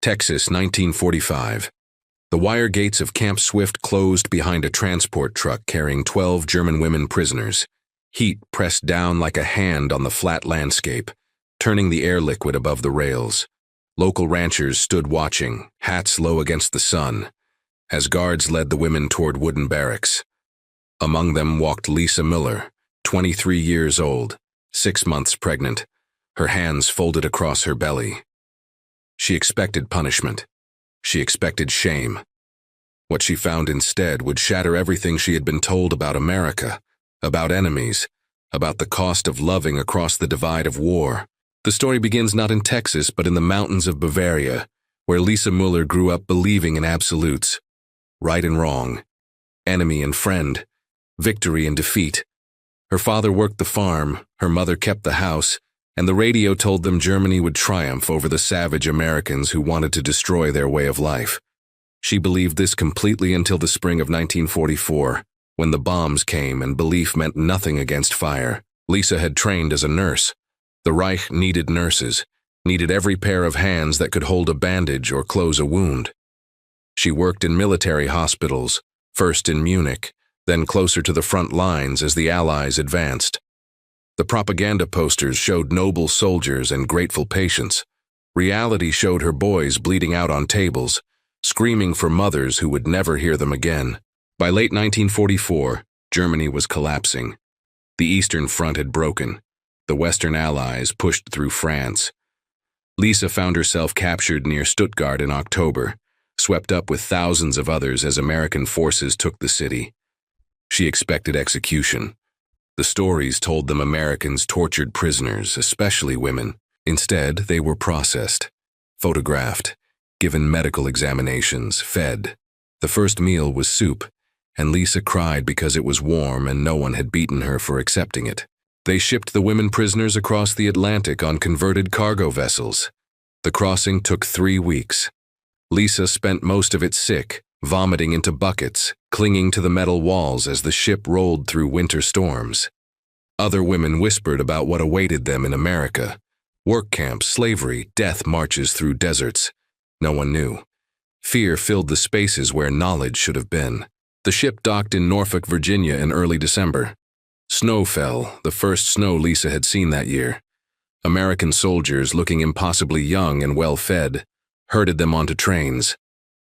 Texas, 1945. The wire gates of Camp Swift closed behind a transport truck carrying 12 German women prisoners. Heat pressed down like a hand on the flat landscape, turning the air liquid above the rails. Local ranchers stood watching, hats low against the sun, as guards led the women toward wooden barracks. Among them walked Lisa Miller, 23 years old, 6 months pregnant, her hands folded across her belly. She expected punishment. She expected shame. What she found instead would shatter everything she had been told about America, about enemies, about the cost of loving across the divide of war. The story begins not in Texas, but in the mountains of Bavaria, where Lisa Muller grew up believing in absolutes. Right and wrong, enemy and friend, victory and defeat. Her father worked the farm, her mother kept the house, and the radio told them Germany would triumph over the savage Americans who wanted to destroy their way of life. She believed this completely until the spring of 1944, when the bombs came and belief meant nothing against fire. Lisa had trained as a nurse. The Reich needed nurses, needed every pair of hands that could hold a bandage or close a wound. She worked in military hospitals, first in Munich, then closer to the front lines as the Allies advanced. The propaganda posters showed noble soldiers and grateful patients. Reality showed her boys bleeding out on tables, screaming for mothers who would never hear them again. By late 1944, Germany was collapsing. The Eastern Front had broken. The Western Allies pushed through France. Lisa found herself captured near Stuttgart in October, swept up with thousands of others as American forces took the city. She expected execution. The stories told them Americans tortured prisoners, especially women. Instead, they were processed, photographed, given medical examinations, fed. The first meal was soup, and Lisa cried because it was warm and no one had beaten her for accepting it. They shipped the women prisoners across the Atlantic on converted cargo vessels. The crossing took 3 weeks. Lisa spent most of it sick, vomiting into buckets, clinging to the metal walls as the ship rolled through winter storms. Other women whispered about what awaited them in America. Work camps, slavery, death marches through deserts. No one knew. Fear filled the spaces where knowledge should have been. The ship docked in Norfolk, Virginia in early December. Snow fell, the first snow Lisa had seen that year. American soldiers, looking impossibly young and well-fed, herded them onto trains.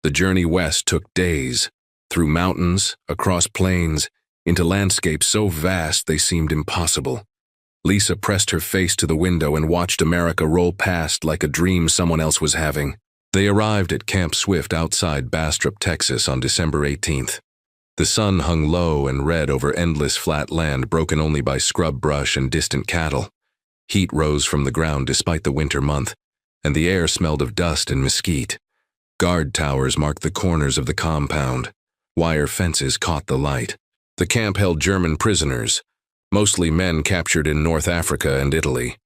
The journey west took days, through mountains, across plains, into landscapes so vast they seemed impossible. Lisa pressed her face to the window and watched America roll past like a dream someone else was having. They arrived at Camp Swift outside Bastrop, Texas on December 18th. The sun hung low and red over endless flat land broken only by scrub brush and distant cattle. Heat rose from the ground despite the winter month, and the air smelled of dust and mesquite. Guard towers marked the corners of the compound. Wire fences caught the light. The camp held German prisoners, mostly men captured in North Africa and Italy.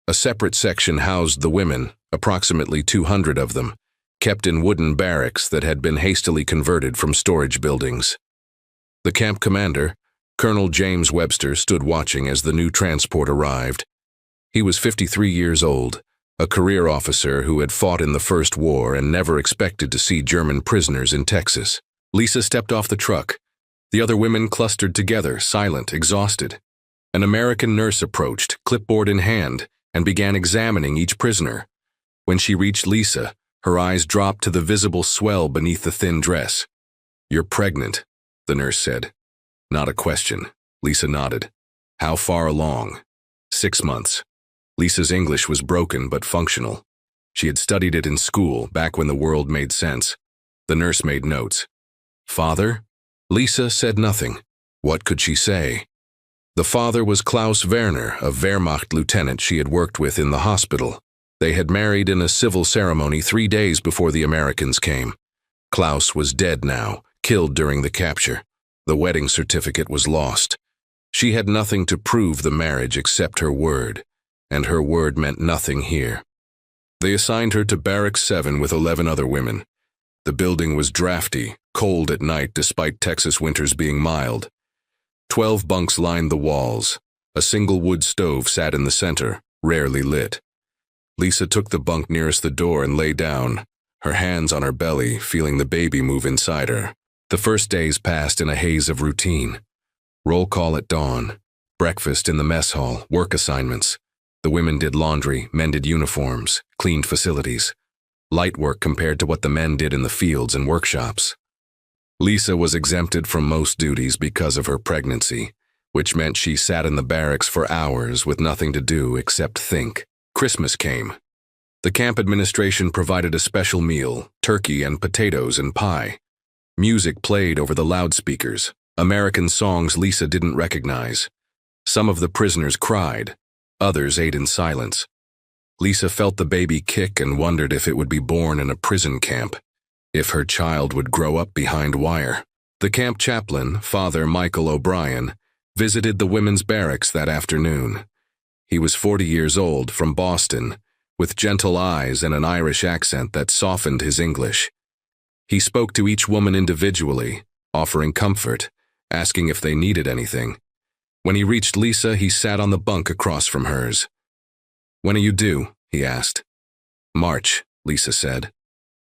A separate section housed the women, approximately 200 of them, kept in wooden barracks that had been hastily converted from storage buildings. The camp commander, Colonel James Webster, stood watching as the new transport arrived. He was 53 years old, a career officer who had fought in the First War and never expected to see German prisoners in Texas. Lisa stepped off the truck. The other women clustered together, silent, exhausted. An American nurse approached, clipboard in hand, and began examining each prisoner. When she reached Lisa, her eyes dropped to the visible swell beneath the thin dress. "You're pregnant," the nurse said. Not a question. Lisa nodded. "How far along?" 6 months. Lisa's English was broken but functional. She had studied it in school, back when the world made sense. The nurse made notes. "Father?" Lisa said nothing. What could she say? The father was Klaus Werner, a Wehrmacht lieutenant she had worked with in the hospital. They had married in a civil ceremony 3 days before the Americans came. Klaus was dead now, killed during the capture. The wedding certificate was lost. She had nothing to prove the marriage except her word, and her word meant nothing here. They assigned her to Barracks 7 with 11 other women. The building was drafty, cold at night despite Texas winters being mild. 12 bunks lined the walls. A single wood stove sat in the center, rarely lit. Lisa took the bunk nearest the door and lay down, her hands on her belly, feeling the baby move inside her. The first days passed in a haze of routine. Roll call at dawn, breakfast in the mess hall, work assignments. The women did laundry, mended uniforms, cleaned facilities. Light work compared to what the men did in the fields and workshops. Lisa was exempted from most duties because of her pregnancy, which meant she sat in the barracks for hours with nothing to do except think. Christmas came. The camp administration provided a special meal, turkey and potatoes and pie. Music played over the loudspeakers, American songs Lisa didn't recognize. Some of the prisoners cried, others ate in silence. Lisa felt the baby kick and wondered if it would be born in a prison camp, if her child would grow up behind wire. The camp chaplain, Father Michael O'Brien, visited the women's barracks that afternoon. He was 40 years old, from Boston, with gentle eyes and an Irish accent that softened his English. He spoke to each woman individually, offering comfort, asking if they needed anything. When he reached Lisa, he sat on the bunk across from hers. "When are you due?" he asked. "March," Lisa said.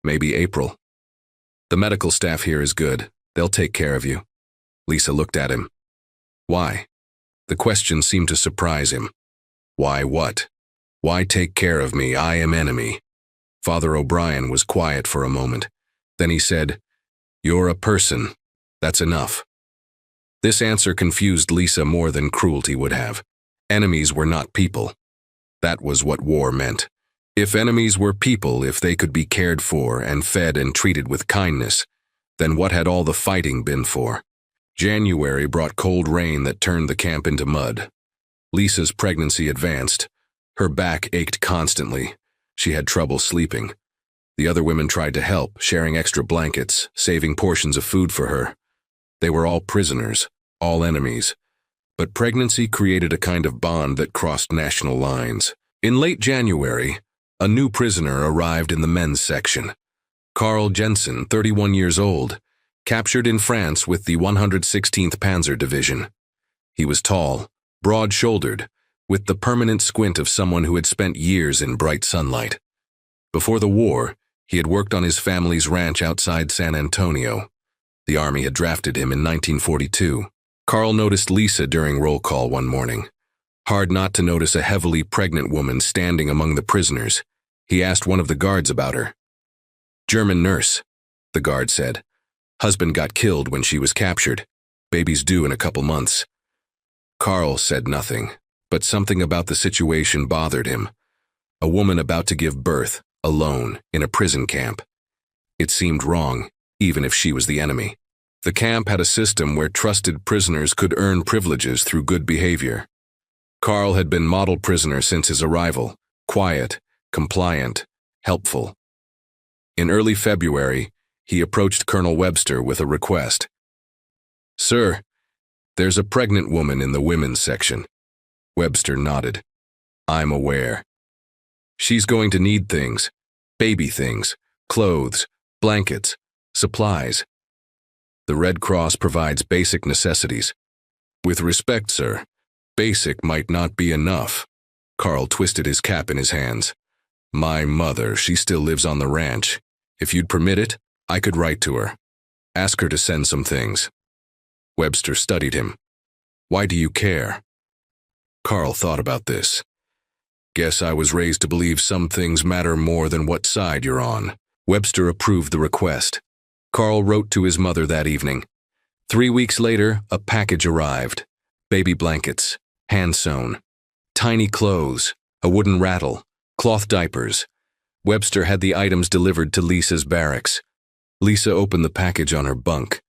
"Maybe April. The medical staff here is good. They'll take care of you." Lisa looked at him. "Why?" The question seemed to surprise him. "Why what? Why take care of me? I am enemy." Father O'Brien was quiet for a moment. Then he said, "You're a person. That's enough." This answer confused Lisa more than cruelty would have. Enemies were not people. That was what war meant. If enemies were people, if they could be cared for and fed and treated with kindness, then what had all the fighting been for? January brought cold rain that turned the camp into mud. Lisa's pregnancy advanced. Her back ached constantly. She had trouble sleeping. The other women tried to help, sharing extra blankets, saving portions of food for her. They were all prisoners, all enemies. But pregnancy created a kind of bond that crossed national lines. In late January, a new prisoner arrived in the men's section. Carl Jensen, 31 years old, captured in France with the 116th Panzer Division. He was tall, broad-shouldered, with the permanent squint of someone who had spent years in bright sunlight. Before the war, he had worked on his family's ranch outside San Antonio. The Army had drafted him in 1942. Carl noticed Lisa during roll call one morning. Hard not to notice a heavily pregnant woman standing among the prisoners. He asked one of the guards about her. "German nurse," the guard said. "Husband got killed when she was captured. Baby's due in a couple months." Carl said nothing, but something about the situation bothered him. A woman about to give birth, alone, in a prison camp. It seemed wrong, even if she was the enemy. The camp had a system where trusted prisoners could earn privileges through good behavior. Carl had been model prisoner since his arrival, quiet, compliant, helpful. In early February, he approached Colonel Webster with a request. "Sir, there's a pregnant woman in the women's section." Webster nodded. "I'm aware. She's going to need things, baby things, clothes, blankets, supplies. The Red Cross provides basic necessities. With respect, sir, basic might not be enough." Carl twisted his cap in his hands. "My mother, she still lives on the ranch. If you'd permit it, I could write to her. Ask her to send some things." Webster studied him. "Why do you care?" Carl thought about this. "Guess I was raised to believe some things matter more than what side you're on." Webster approved the request. Carl wrote to his mother that evening. 3 weeks later, a package arrived. Baby blankets, hand-sewn, tiny clothes, a wooden rattle, cloth diapers. Webster had the items delivered to Lisa's barracks. Lisa opened the package on her bunk.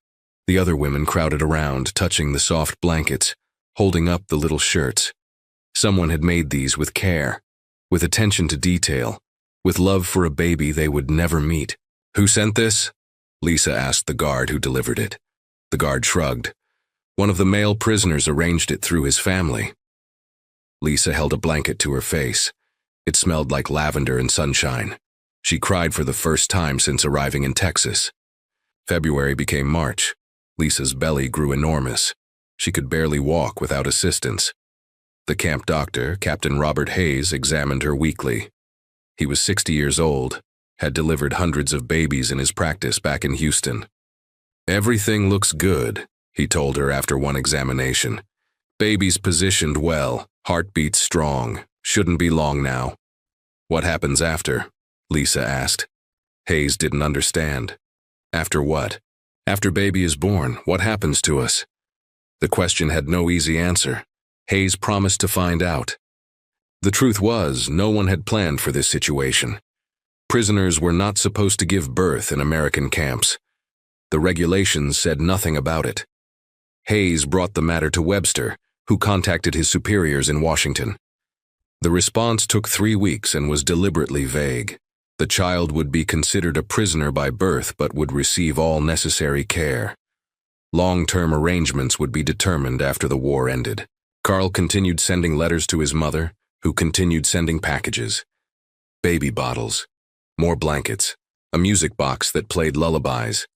The other women crowded around, touching the soft blankets, holding up the little shirts. Someone had made these with care, with attention to detail, with love for a baby they would never meet. "Who sent this?" Lisa asked the guard who delivered it. The guard shrugged. "One of the male prisoners arranged it through his family." Lisa held a blanket to her face. It smelled like lavender and sunshine. She cried for the first time since arriving in Texas. February became March. Lisa's belly grew enormous. She could barely walk without assistance. The camp doctor, Captain Robert Hayes, examined her weekly. He was 60 years old, had delivered hundreds of babies in his practice back in Houston. "Everything looks good," he told her after one examination. "Baby's positioned well, heartbeat strong, shouldn't be long now." "What happens after?" Lisa asked. Hayes didn't understand. "After what?" "After baby is born, what happens to us?" The question had no easy answer. Hayes promised to find out. The truth was, no one had planned for this situation. Prisoners were not supposed to give birth in American camps. The regulations said nothing about it. Hayes brought the matter to Webster, who contacted his superiors in Washington. The response took 3 weeks and was deliberately vague. The child would be considered a prisoner by birth but would receive all necessary care. Long-term arrangements would be determined after the war ended. Carl continued sending letters to his mother, who continued sending packages. Baby bottles, more blankets, a music box that played lullabies.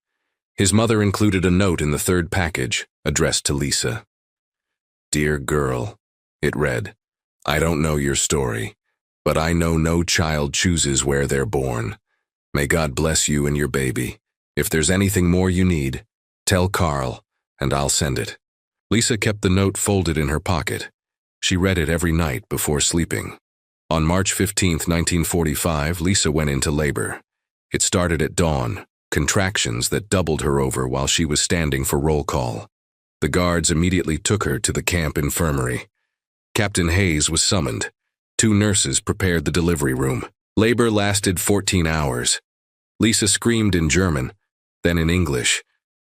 His mother included a note in the third package, addressed to Lisa. "Dear girl," it read, "I don't know your story, but I know no child chooses where they're born. May God bless you and your baby. If there's anything more you need, tell Carl, and I'll send it." Lisa kept the note folded in her pocket. She read it every night before sleeping. On March 15, 1945, Lisa went into labor. It started at dawn, contractions that doubled her over while she was standing for roll call. The guards immediately took her to the camp infirmary. Captain Hayes was summoned. 2 nurses prepared the delivery room. Labor lasted 14 hours. Lisa screamed in German, then in English,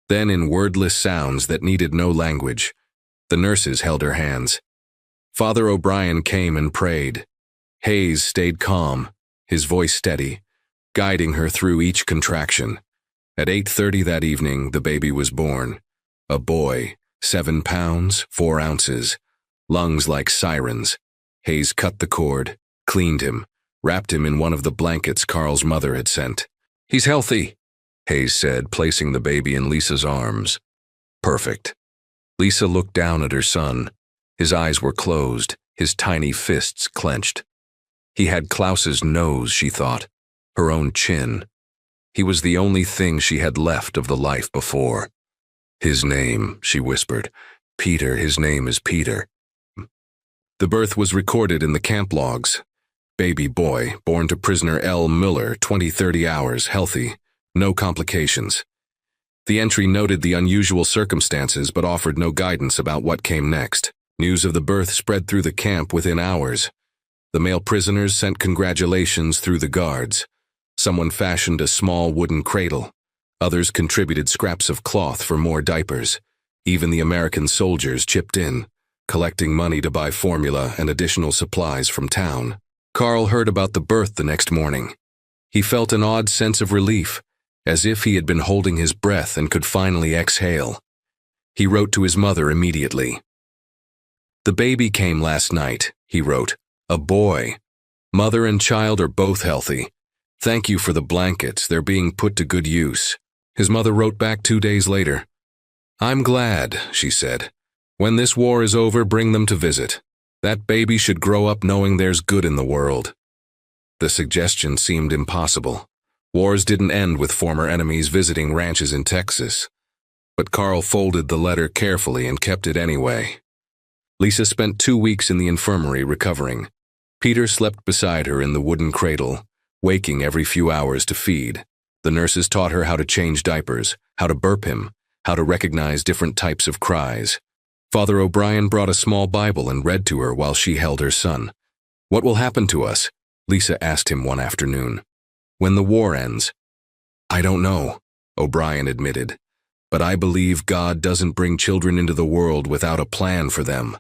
then in wordless sounds that needed no language. The nurses held her hands. Father O'Brien came and prayed. Hayes stayed calm, his voice steady, guiding her through each contraction. At 8:30 that evening, the baby was born. A boy, 7 pounds, 4 ounces, lungs like sirens. Hayes cut the cord, cleaned him, wrapped him in one of the blankets Carl's mother had sent. "He's healthy," Hayes said, placing the baby in Lisa's arms. "Perfect." Lisa looked down at her son. His eyes were closed, his tiny fists clenched. He had Klaus's nose, she thought, her own chin. He was the only thing she had left of the life before. "His name," she whispered. "Peter, his name is Peter." The birth was recorded in the camp logs. Baby boy, born to prisoner L. Miller, 20-30 hours, healthy, no complications. The entry noted the unusual circumstances but offered no guidance about what came next. News of the birth spread through the camp within hours. The male prisoners sent congratulations through the guards. Someone fashioned a small wooden cradle. Others contributed scraps of cloth for more diapers. Even the American soldiers chipped in, collecting money to buy formula and additional supplies from town. Carl heard about the birth the next morning. He felt an odd sense of relief, as if he had been holding his breath and could finally exhale. He wrote to his mother immediately. "The baby came last night," he wrote. "A boy. Mother and child are both healthy. Thank you for the blankets, they're being put to good use." His mother wrote back 2 days later. "I'm glad," she said. "When this war is over, bring them to visit. That baby should grow up knowing there's good in the world." The suggestion seemed impossible. Wars didn't end with former enemies visiting ranches in Texas. But Carl folded the letter carefully and kept it anyway. Lisa spent 2 weeks in the infirmary recovering. Peter slept beside her in the wooden cradle, waking every few hours to feed. The nurses taught her how to change diapers, how to burp him, how to recognize different types of cries. Father O'Brien brought a small Bible and read to her while she held her son. "What will happen to us?" Lisa asked him one afternoon. "When the war ends?" "I don't know," O'Brien admitted, "but I believe God doesn't bring children into the world without a plan for them."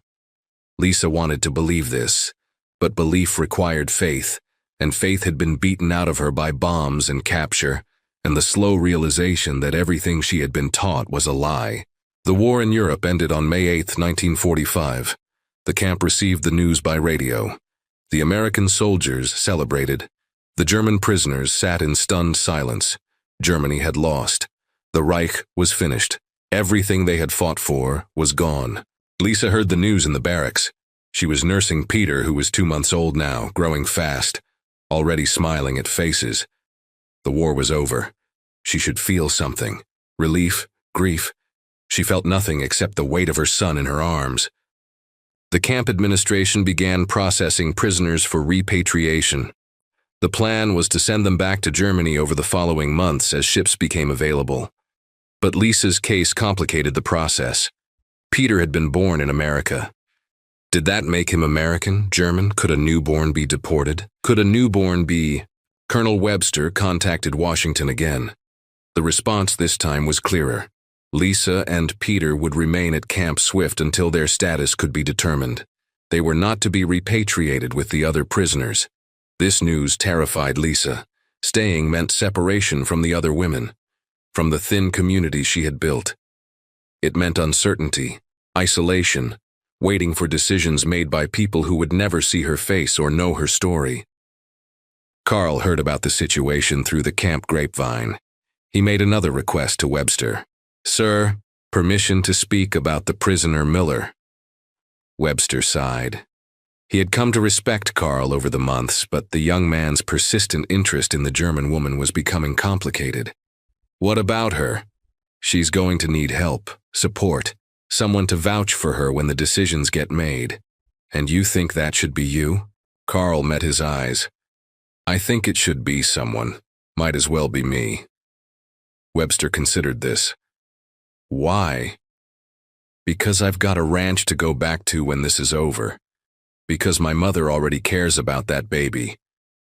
Lisa wanted to believe this, but belief required faith, and faith had been beaten out of her by bombs and capture, and the slow realization that everything she had been taught was a lie. The war in Europe ended on May 8, 1945. The camp received the news by radio. The American soldiers celebrated. The German prisoners sat in stunned silence. Germany had lost. The Reich was finished. Everything they had fought for was gone. Lisa heard the news in the barracks. She was nursing Peter, who was 2 months old now, growing fast, already smiling at faces. The war was over. She should feel something. Relief, grief. She felt nothing except the weight of her son in her arms. The camp administration began processing prisoners for repatriation. The plan was to send them back to Germany over the following months as ships became available. But Lisa's case complicated the process. Peter had been born in America. Did that make him American, German? Could a newborn be deported? Could a newborn be... Colonel Webster contacted Washington again. The response this time was clearer. Lisa and Peter would remain at Camp Swift until their status could be determined. They were not to be repatriated with the other prisoners. This news terrified Lisa. Staying meant separation from the other women, from the thin community she had built. It meant uncertainty, isolation, waiting for decisions made by people who would never see her face or know her story. Carl heard about the situation through the camp grapevine. He made another request to Webster. "Sir, permission to speak about the prisoner Miller." Webster sighed. He had come to respect Carl over the months, but the young man's persistent interest in the German woman was becoming complicated. "What about her? She's going to need help, support, someone to vouch for her when the decisions get made. And you think that should be you?" Carl met his eyes. "I think it should be someone. Might as well be me." Webster considered this. "Why?" "Because I've got a ranch to go back to when this is over. Because my mother already cares about that baby.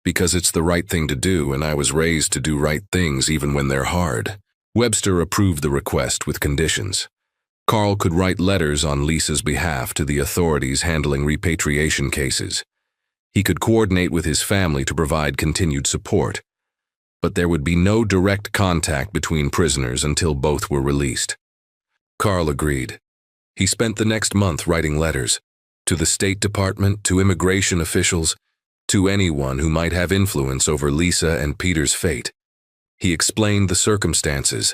Because it's the right thing to do, and I was raised to do right things even when they're hard." Webster approved the request with conditions. Carl could write letters on Lisa's behalf to the authorities handling repatriation cases. He could coordinate with his family to provide continued support. But there would be no direct contact between prisoners until both were released. Carl agreed. He spent the next month writing letters to the State Department, to immigration officials, to anyone who might have influence over Lisa and Peter's fate. He explained the circumstances,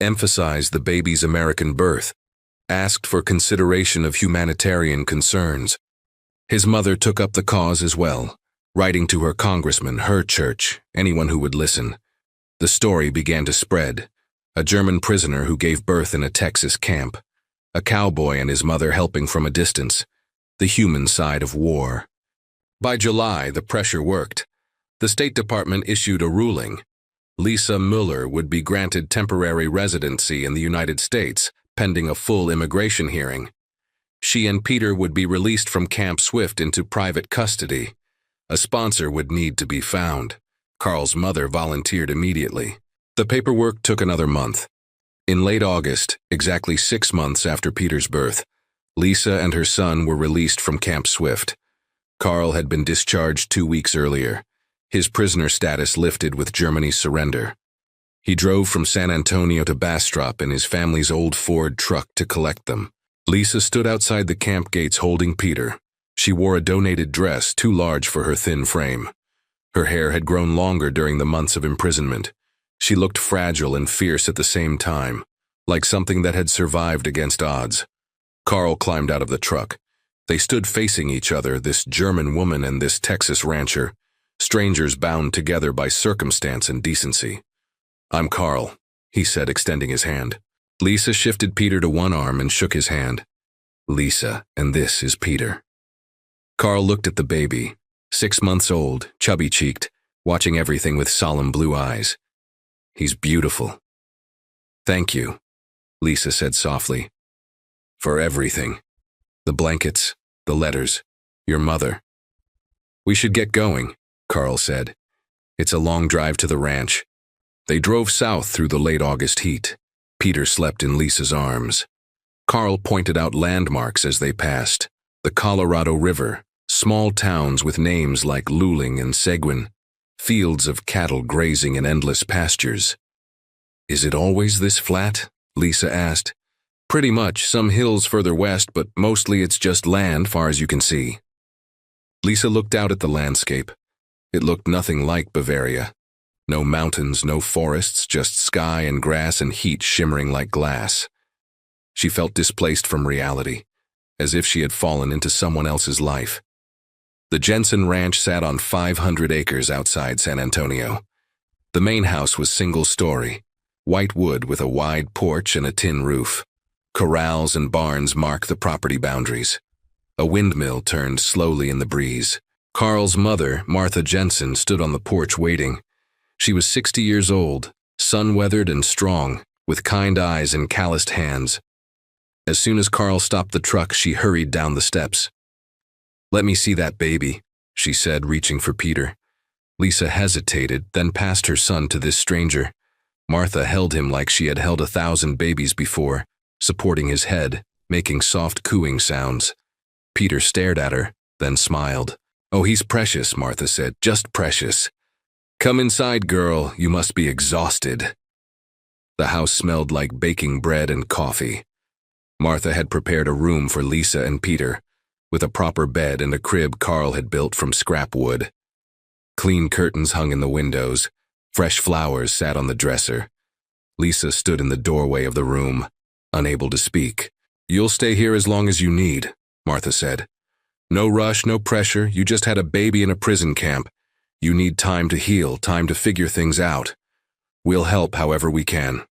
emphasized the baby's American birth, asked for consideration of humanitarian concerns. His mother took up the cause as well, writing to her congressman, her church, anyone who would listen. The story began to spread. A German prisoner who gave birth in a Texas camp. A cowboy and his mother helping from a distance. The human side of war. By July, the pressure worked. The State Department issued a ruling. Lisa Mueller would be granted temporary residency in the United States, pending a full immigration hearing. She and Peter would be released from Camp Swift into private custody. A sponsor would need to be found. Carl's mother volunteered immediately. The paperwork took another month. In late August, exactly 6 months after Peter's birth, Lisa and her son were released from Camp Swift. Carl had been discharged 2 weeks earlier. His prisoner status lifted with Germany's surrender. He drove from San Antonio to Bastrop in his family's old Ford truck to collect them. Lisa stood outside the camp gates holding Peter. She wore a donated dress too large for her thin frame. Her hair had grown longer during the months of imprisonment. She looked fragile and fierce at the same time, like something that had survived against odds. Carl climbed out of the truck. They stood facing each other, this German woman and this Texas rancher, strangers bound together by circumstance and decency. "I'm Carl," he said, extending his hand. Lisa shifted Peter to one arm and shook his hand. "Lisa, and this is Peter." Carl looked at the baby, 6 months old, chubby-cheeked, watching everything with solemn blue eyes. "He's beautiful." "Thank you," Lisa said softly. "For everything. The blankets, the letters, your mother." "We should get going," Carl said. "It's a long drive to the ranch." They drove south through the late August heat. Peter slept in Lisa's arms. Carl pointed out landmarks as they passed. The Colorado River, small towns with names like Luling and Seguin, fields of cattle grazing in endless pastures. "Is it always this flat?" Lisa asked. "Pretty much, some hills further west, but mostly it's just land far as you can see." Lisa looked out at the landscape. It looked nothing like Bavaria. No mountains, no forests, just sky and grass and heat shimmering like glass. She felt displaced from reality, as if she had fallen into someone else's life. The Jensen Ranch sat on 500 acres outside San Antonio. The main house was single-story, white wood with a wide porch and a tin roof. Corrals and barns marked the property boundaries. A windmill turned slowly in the breeze. Carl's mother, Martha Jensen, stood on the porch waiting. She was 60 years old, sun-weathered and strong, with kind eyes and calloused hands. As soon as Carl stopped the truck, she hurried down the steps. "Let me see that baby," she said, reaching for Peter. Lisa hesitated, then passed her son to this stranger. Martha held him like she had held 1,000 babies before, supporting his head, making soft cooing sounds. Peter stared at her, then smiled. "Oh, he's precious," Martha said, "just precious. Come inside, girl, you must be exhausted." The house smelled like baking bread and coffee. Martha had prepared a room for Lisa and Peter, with a proper bed and a crib Carl had built from scrap wood. Clean curtains hung in the windows. Fresh flowers sat on the dresser. Lisa stood in the doorway of the room, unable to speak. "You'll stay here as long as you need," Martha said. "No rush, no pressure. You just had a baby in a prison camp. You need time to heal, time to figure things out. We'll help however we can."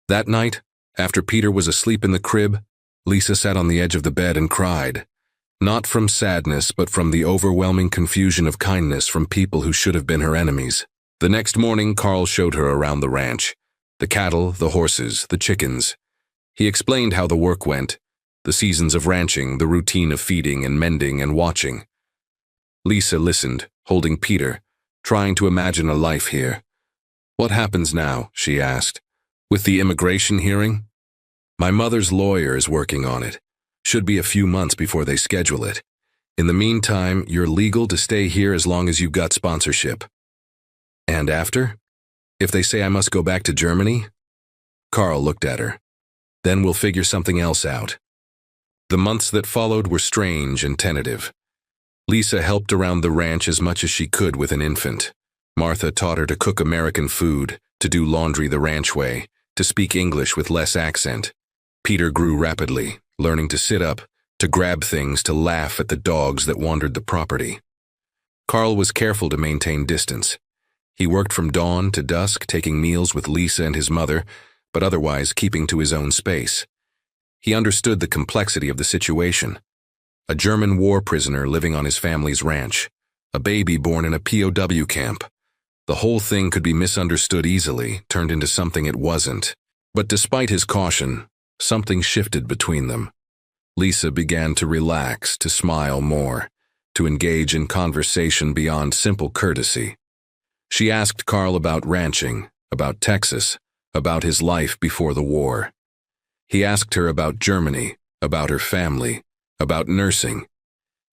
That night, after Peter was asleep in the crib, Lisa sat on the edge of the bed and cried. Not from sadness, but from the overwhelming confusion of kindness from people who should have been her enemies. The next morning, Carl showed her around the ranch. The cattle, the horses, the chickens. He explained how the work went, the seasons of ranching, the routine of feeding and mending and watching. Lisa listened, holding Peter, trying to imagine a life here. "What happens now?" she asked. "With the immigration hearing?" "My mother's lawyer is working on it. Should be a few months before they schedule it. In the meantime, you're legal to stay here as long as you've got sponsorship." "And after? If they say I must go back to Germany?" Carl looked at her. "Then we'll figure something else out." The months that followed were strange and tentative. Lisa helped around the ranch as much as she could with an infant. Martha taught her to cook American food, to do laundry the ranch way, to speak English with less accent. Peter grew rapidly, learning to sit up, to grab things, to laugh at the dogs that wandered the property. Carl was careful to maintain distance. He worked from dawn to dusk, taking meals with Lisa and his mother, but otherwise keeping to his own space. He understood the complexity of the situation. A German war prisoner living on his family's ranch, a baby born in a POW camp. The whole thing could be misunderstood easily, turned into something it wasn't. But despite his caution, something shifted between them. Lisa began to relax, to smile more, to engage in conversation beyond simple courtesy. She asked Carl about ranching, about Texas, about his life before the war. He asked her about Germany, about her family, about nursing.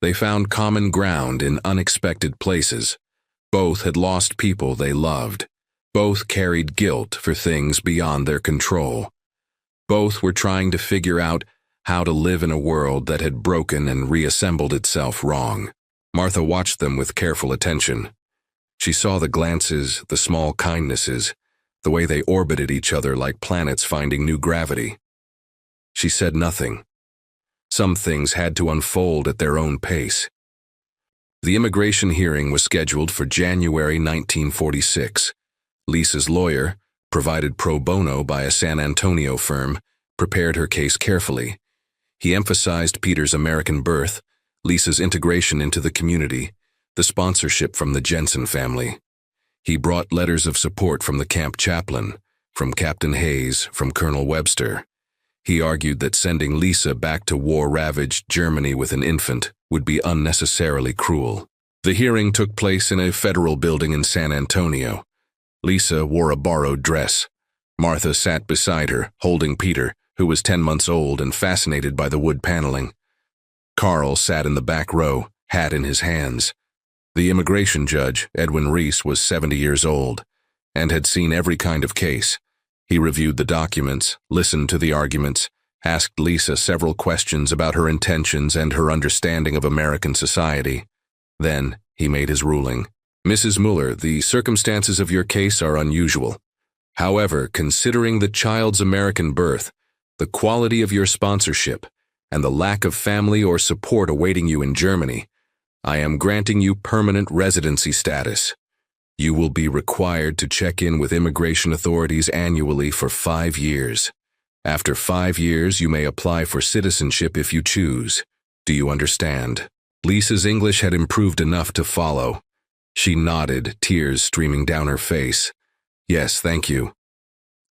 They found common ground in unexpected places. Both had lost people they loved. Both carried guilt for things beyond their control. Both were trying to figure out how to live in a world that had broken and reassembled itself wrong. Martha watched them with careful attention. She saw the glances, the small kindnesses, the way they orbited each other like planets finding new gravity. She said nothing. Some things had to unfold at their own pace. The immigration hearing was scheduled for January 1946. Lisa's lawyer, provided pro bono by a San Antonio firm, prepared her case carefully. He emphasized Peter's American birth, Lisa's integration into the community, the sponsorship from the Jensen family. He brought letters of support from the camp chaplain, from Captain Hayes, from Colonel Webster. He argued that sending Lisa back to war-ravaged Germany with an infant would be unnecessarily cruel. The hearing took place in a federal building in San Antonio. Lisa wore a borrowed dress. Martha sat beside her, holding Peter, who was 10 months old and fascinated by the wood paneling. Carl sat in the back row, hat in his hands. The immigration judge, Edwin Reese, was 70 years old and had seen every kind of case. He reviewed the documents, listened to the arguments, asked Lisa several questions about her intentions and her understanding of American society. Then he made his ruling. "Mrs. Mueller, the circumstances of your case are unusual. However, considering the child's American birth, the quality of your sponsorship, and the lack of family or support awaiting you in Germany, I am granting you permanent residency status. You will be required to check in with immigration authorities annually for 5 years. After 5 years, you may apply for citizenship if you choose. Do you understand? Lisa's English had improved enough to follow. She nodded, tears streaming down her face. Yes, thank you.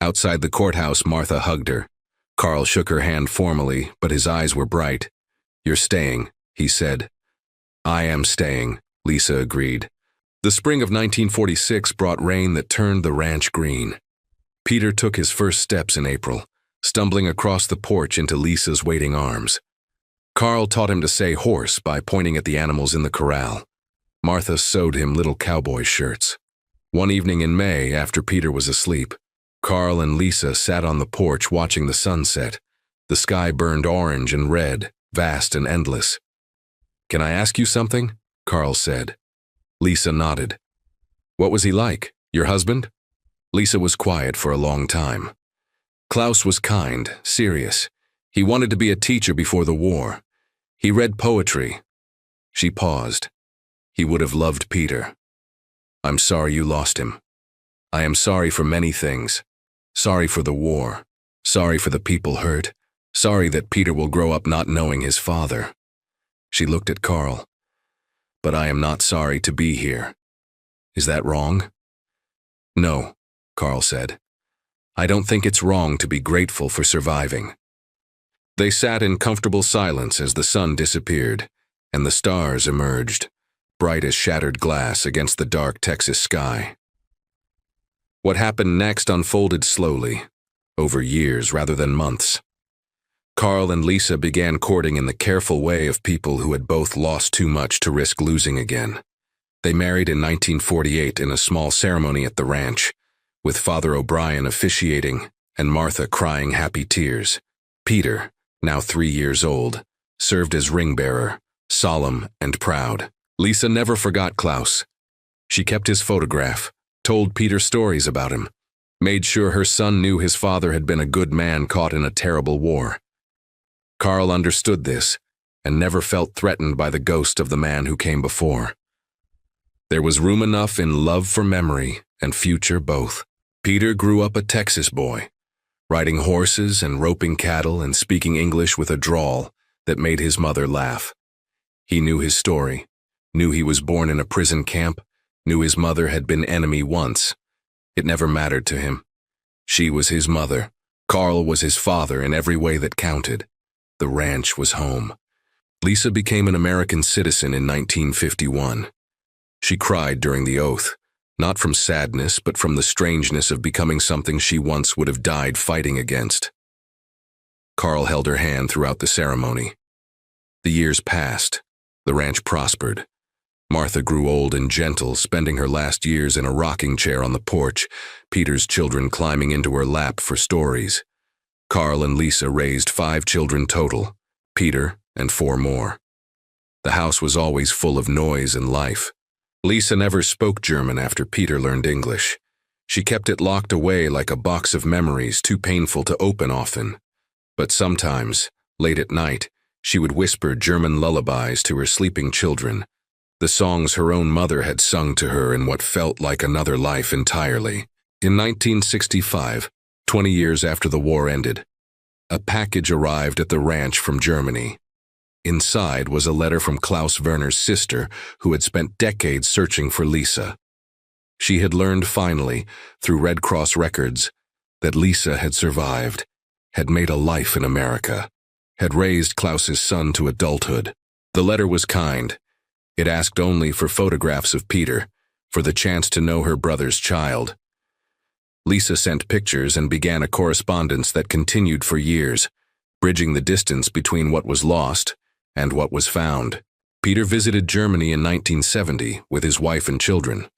Outside the courthouse, Martha hugged her. Carl shook her hand formally, but his eyes were bright. You're staying, he said. I am staying, Lisa agreed. The spring of 1946 brought rain that turned the ranch green. Peter took his first steps in April, stumbling across the porch into Lisa's waiting arms. Carl taught him to say horse by pointing at the animals in the corral. Martha sewed him little cowboy shirts. One evening in May, after Peter was asleep, Carl and Lisa sat on the porch watching the sunset. The sky burned orange and red, vast and endless. Can I ask you something? Carl said. Lisa nodded. What was he like, your husband? Lisa was quiet for a long time. Klaus was kind, serious. He wanted to be a teacher before the war. He read poetry. She paused. He would have loved Peter. I'm sorry you lost him. I am sorry for many things. Sorry for the war. Sorry for the people hurt. Sorry that Peter will grow up not knowing his father. She looked at Carl. But I am not sorry to be here. Is that wrong? No, Carl said. I don't think it's wrong to be grateful for surviving. They sat in comfortable silence as the sun disappeared, and the stars emerged, bright as shattered glass against the dark Texas sky. What happened next unfolded slowly, over years rather than months. Carl and Lisa began courting in the careful way of people who had both lost too much to risk losing again. They married in 1948 in a small ceremony at the ranch, with Father O'Brien officiating and Martha crying happy tears. Peter, now 3 years old, served as ring-bearer, solemn and proud. Lisa never forgot Klaus. She kept his photograph, told Peter stories about him, made sure her son knew his father had been a good man caught in a terrible war. Carl understood this and never felt threatened by the ghost of the man who came before. There was room enough in love for memory and future both. Peter grew up a Texas boy, riding horses and roping cattle and speaking English with a drawl that made his mother laugh. He knew his story, knew he was born in a prison camp, knew his mother had been enemy once. It never mattered to him. She was his mother. Carl was his father in every way that counted. The ranch was home. Lisa became an American citizen in 1951. She cried during the oath, not from sadness, but from the strangeness of becoming something she once would have died fighting against. Carl held her hand throughout the ceremony. The years passed. The ranch prospered. Martha grew old and gentle, spending her last years in a rocking chair on the porch, Peter's children climbing into her lap for stories. Carl and Lisa raised 5 children total, Peter and 4 more. The house was always full of noise and life. Lisa never spoke German after Peter learned English. She kept it locked away like a box of memories too painful to open often. But sometimes, late at night, she would whisper German lullabies to her sleeping children, the songs her own mother had sung to her in what felt like another life entirely. In 1965, 20 years after the war ended, a package arrived at the ranch from Germany. Inside was a letter from Klaus Werner's sister, who had spent decades searching for Lisa. She had learned finally, through Red Cross records, that Lisa had survived, had made a life in America, had raised Klaus's son to adulthood. The letter was kind. It asked only for photographs of Peter, for the chance to know her brother's child. Lisa sent pictures and began a correspondence that continued for years, bridging the distance between what was lost and what was found. Peter visited Germany in 1970 with his wife and children.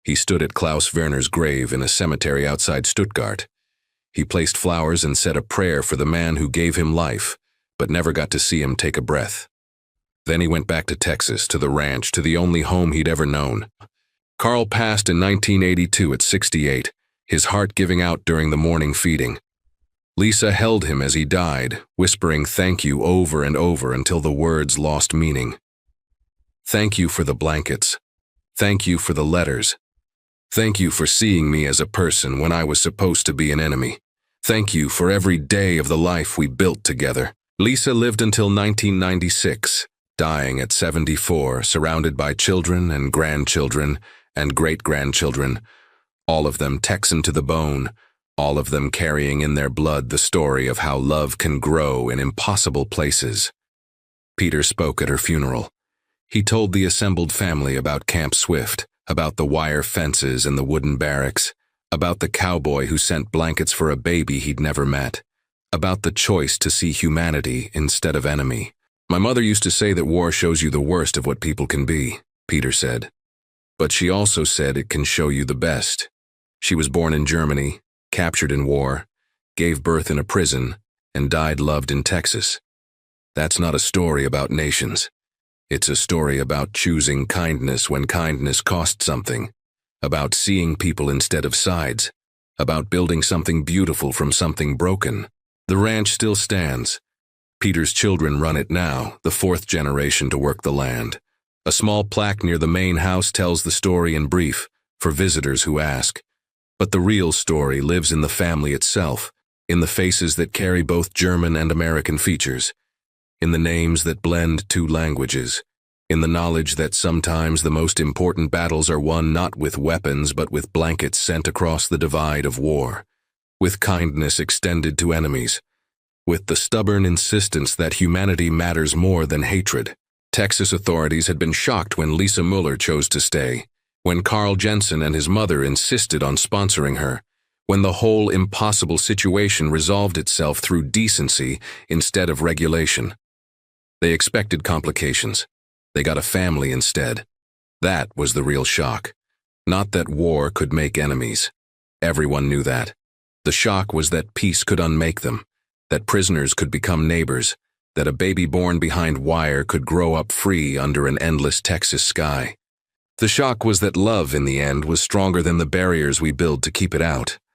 He stood at Klaus Werner's grave in a cemetery outside Stuttgart. He placed flowers and said a prayer for the man who gave him life, but never got to see him take a breath. Then he went back to Texas, to the ranch, to the only home he'd ever known. Carl passed in 1982 at 68, his heart giving out during the morning feeding. Lisa held him as he died, whispering thank you over and over until the words lost meaning. Thank you for the blankets. Thank you for the letters. Thank you for seeing me as a person when I was supposed to be an enemy. Thank you for every day of the life we built together. Lisa lived until 1996, dying at 74, surrounded by children and grandchildren and great-grandchildren, all of them Texan to the bone, all of them carrying in their blood the story of how love can grow in impossible places. Peter spoke at her funeral. He told the assembled family about Camp Swift, about the wire fences and the wooden barracks, about the cowboy who sent blankets for a baby he'd never met, about the choice to see humanity instead of enemy. My mother used to say that war shows you the worst of what people can be, Peter said. But she also said it can show you the best. She was born in Germany, captured in war, gave birth in a prison, and died loved in Texas. That's not a story about nations. It's a story about choosing kindness when kindness costs something, about seeing people instead of sides, about building something beautiful from something broken. The ranch still stands. Peter's children run it now, the fourth generation to work the land. A small plaque near the main house tells the story in brief, for visitors who ask. But the real story lives in the family itself, in the faces that carry both German and American features, in the names that blend two languages, in the knowledge that sometimes the most important battles are won not with weapons but with blankets sent across the divide of war, with kindness extended to enemies, with the stubborn insistence that humanity matters more than hatred. Texas authorities had been shocked when Lisa Mueller chose to stay, when Carl Jensen and his mother insisted on sponsoring her, when the whole impossible situation resolved itself through decency instead of regulation. They expected complications. They got a family instead. That was the real shock. Not that war could make enemies. Everyone knew that. The shock was that peace could unmake them, that prisoners could become neighbors, that a baby born behind wire could grow up free under an endless Texas sky. The shock was that love, in the end, was stronger than the barriers we build to keep it out.